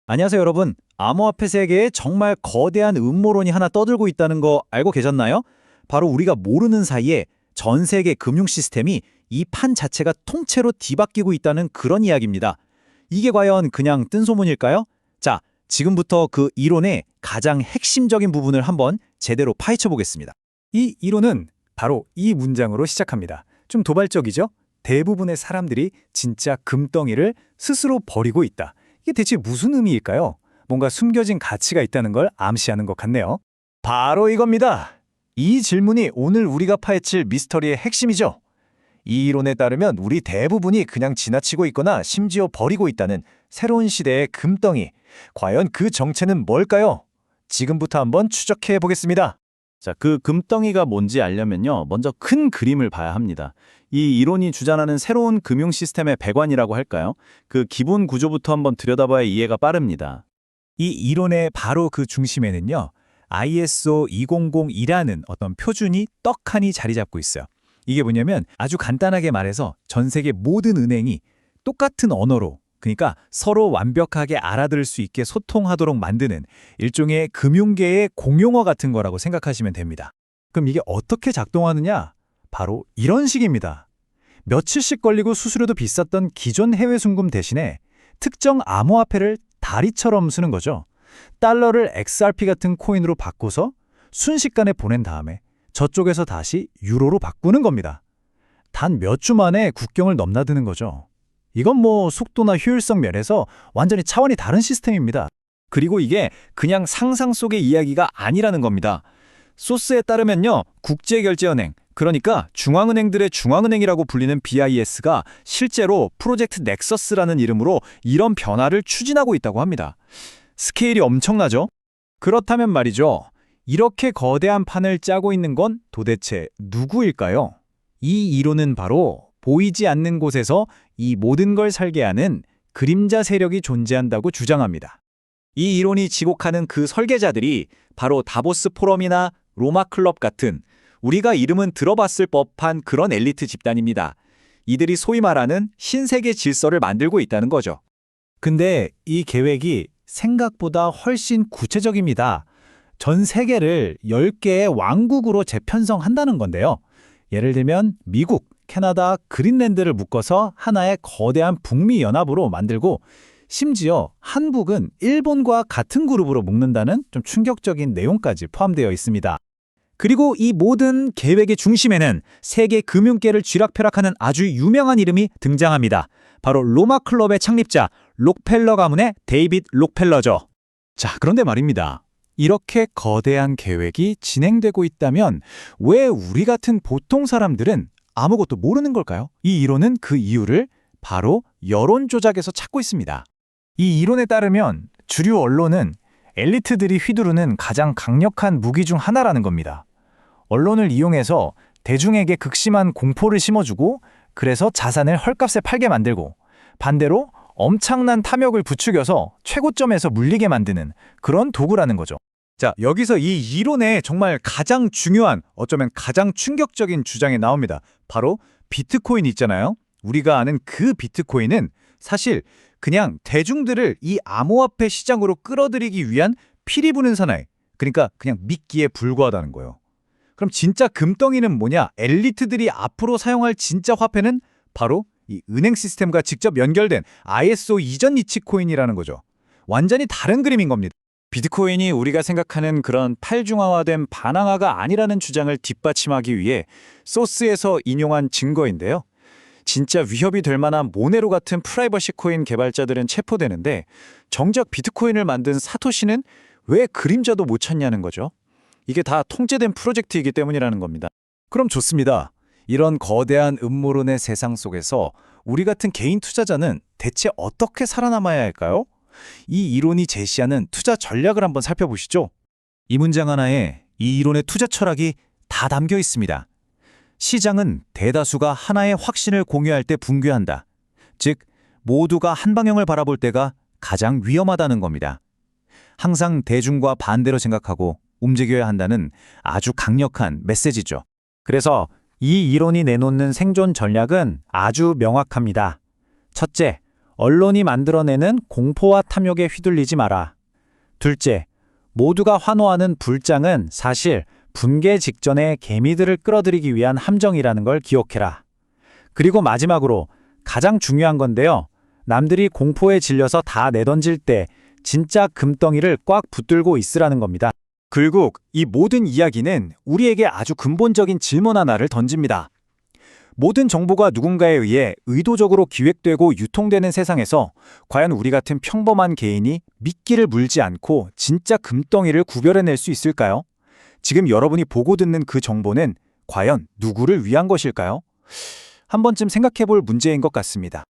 안녕하세요, 여러분. 암호화폐 세계에 정말 거대한 음모론이 하나 떠들고 있다는 거 알고 계셨나요? 바로 우리가 모르는 사이에 전 세계 금융 시스템이 이 판 자체가 통째로 뒤바뀌고 있다는 그런 이야기입니다. 이게 과연 그냥 뜬소문일까요? 자, 지금부터 그 이론의 가장 핵심적인 부분을 한번 제대로 파헤쳐 보겠습니다. 이 이론은 바로 이 문장으로 시작합니다. 좀 도발적이죠? 대부분의 사람들이 진짜 금덩이를 스스로 버리고 있다. 이게 대체 무슨 의미일까요? 뭔가 숨겨진 가치가 있다는 걸 암시하는 것 같네요. 바로 이겁니다. 이 질문이 오늘 우리가 파헤칠 미스터리의 핵심이죠. 이 이론에 따르면 우리 대부분이 그냥 지나치고 있거나 심지어 버리고 있다는 새로운 시대의 금덩이. 과연 그 정체는 뭘까요? 지금부터 한번 추적해 보겠습니다. 자, 그 금덩이가 뭔지 알려면요, 먼저 큰 그림을 봐야 합니다. 이 이론이 주장하는 새로운 금융 시스템의 배관이라고 할까요? 그 기본 구조부터 한번 들여다봐야 이해가 빠릅니다. 이 이론의 바로 그 중심에는요, ISO 2002라는 어떤 표준이 떡하니 자리 잡고 있어요. 이게 뭐냐면 아주 간단하게 말해서 전 세계 모든 은행이 똑같은 언어로, 그러니까 서로 완벽하게 알아들을 수 있게 소통하도록 만드는 일종의 금융계의 공용어 같은 거라고 생각하시면 됩니다. 그럼 이게 어떻게 작동하느냐? 바로 이런 식입니다. 며칠씩 걸리고 수수료도 비쌌던 기존 해외 순금 대신에 특정 암호화폐를 다리처럼 쓰는 거죠. 달러를 XRP 같은 코인으로 바꿔서 순식간에 보낸 다음에 저쪽에서 다시 유로로 바꾸는 겁니다. 단 몇 주 만에 국경을 넘나드는 거죠. 이건 뭐 속도나 효율성 면에서 완전히 차원이 다른 시스템입니다. 그리고 이게 그냥 상상 속의 이야기가 아니라는 겁니다. 소스에 따르면요, 국제결제은행, 그러니까 중앙은행들의 중앙은행이라고 불리는 BIS가 실제로 프로젝트 넥서스라는 이름으로 이런 변화를 추진하고 있다고 합니다. 스케일이 엄청나죠? 그렇다면 말이죠. 이렇게 거대한 판을 짜고 있는 건 도대체 누구일까요? 이 이론은 바로 보이지 않는 곳에서 이 모든 걸 설계하는 그림자 세력이 존재한다고 주장합니다. 이 이론이 지곡하는 그 설계자들이 바로 다보스 포럼이나 로마 클럽 같은 우리가 이름은 들어봤을 법한 그런 엘리트 집단입니다. 이들이 소위 말하는 신세계 질서를 만들고 있다는 거죠. 근데 이 계획이 생각보다 훨씬 구체적입니다. 전 세계를 10개의 왕국으로 재편성한다는 건데요. 예를 들면 미국, 캐나다, 그린랜드를 묶어서 하나의 거대한 북미 연합으로 만들고 심지어 한국은 일본과 같은 그룹으로 묶는다는 좀 충격적인 내용까지 포함되어 있습니다. 그리고 이 모든 계획의 중심에는 세계 금융계를 쥐락펴락하는 아주 유명한 이름이 등장합니다. 바로 로마 클럽의 창립자 록펠러 가문의 데이빗 록펠러죠. 자, 그런데 말입니다. 이렇게 거대한 계획이 진행되고 있다면 왜 우리 같은 보통 사람들은 아무것도 모르는 걸까요? 이 이론은 그 이유를 바로 여론 조작에서 찾고 있습니다. 이 이론에 따르면 주류 언론은 엘리트들이 휘두르는 가장 강력한 무기 중 하나라는 겁니다. 언론을 이용해서 대중에게 극심한 공포를 심어주고 그래서 자산을 헐값에 팔게 만들고 반대로 엄청난 탐욕을 부추겨서 최고점에서 물리게 만드는 그런 도구라는 거죠. 자, 여기서 이 이론의 정말 가장 중요한, 어쩌면 가장 충격적인 주장이 나옵니다. 바로 비트코인 있잖아요. 우리가 아는 그 비트코인은 사실 그냥 대중들을 이 암호화폐 시장으로 끌어들이기 위한 피리 부는 사나이, 그러니까 그냥 미끼에 불과하다는 거예요. 그럼 진짜 금덩이는 뭐냐? 엘리트들이 앞으로 사용할 진짜 화폐는 바로 이 은행 시스템과 직접 연결된 ISO 이전 이치 코인이라는 거죠. 완전히 다른 그림인 겁니다. 비트코인이 우리가 생각하는 그런 팔중화화된 반항화가 아니라는 주장을 뒷받침하기 위해 소스에서 인용한 증거인데요. 진짜 위협이 될 만한 모네로 같은 프라이버시 코인 개발자들은 체포되는데 정작 비트코인을 만든 사토시는 왜 그림자도 못 찾냐는 거죠. 이게 다 통제된 프로젝트이기 때문이라는 겁니다. 그럼 좋습니다. 이런 거대한 음모론의 세상 속에서 우리 같은 개인 투자자는 대체 어떻게 살아남아야 할까요? 이 이론이 제시하는 투자 전략을 한번 살펴보시죠. 이 문장 하나에 이 이론의 투자 철학이 다 담겨 있습니다. 시장은 대다수가 하나의 확신을 공유할 때 붕괴한다. 즉, 모두가 한 방향을 바라볼 때가 가장 위험하다는 겁니다. 항상 대중과 반대로 생각하고 움직여야 한다는 아주 강력한 메시지죠. 그래서 이 이론이 내놓는 생존 전략은 아주 명확합니다. 첫째, 언론이 만들어내는 공포와 탐욕에 휘둘리지 마라. 둘째, 모두가 환호하는 불장은 사실 분개 직전에 개미들을 끌어들이기 위한 함정이라는 걸 기억해라. 그리고 마지막으로 가장 중요한 건데요. 남들이 공포에 질려서 다 내던질 때 진짜 금덩이를 꽉 붙들고 있으라는 겁니다. 결국 이 모든 이야기는 우리에게 아주 근본적인 질문 하나를 던집니다. 모든 정보가 누군가에 의해 의도적으로 기획되고 유통되는 세상에서 과연 우리 같은 평범한 개인이 미끼를 물지 않고 진짜 금덩이를 구별해낼 수 있을까요? 지금 여러분이 보고 듣는 그 정보는 과연 누구를 위한 것일까요? 한 번쯤 생각해 볼 문제인 것 같습니다.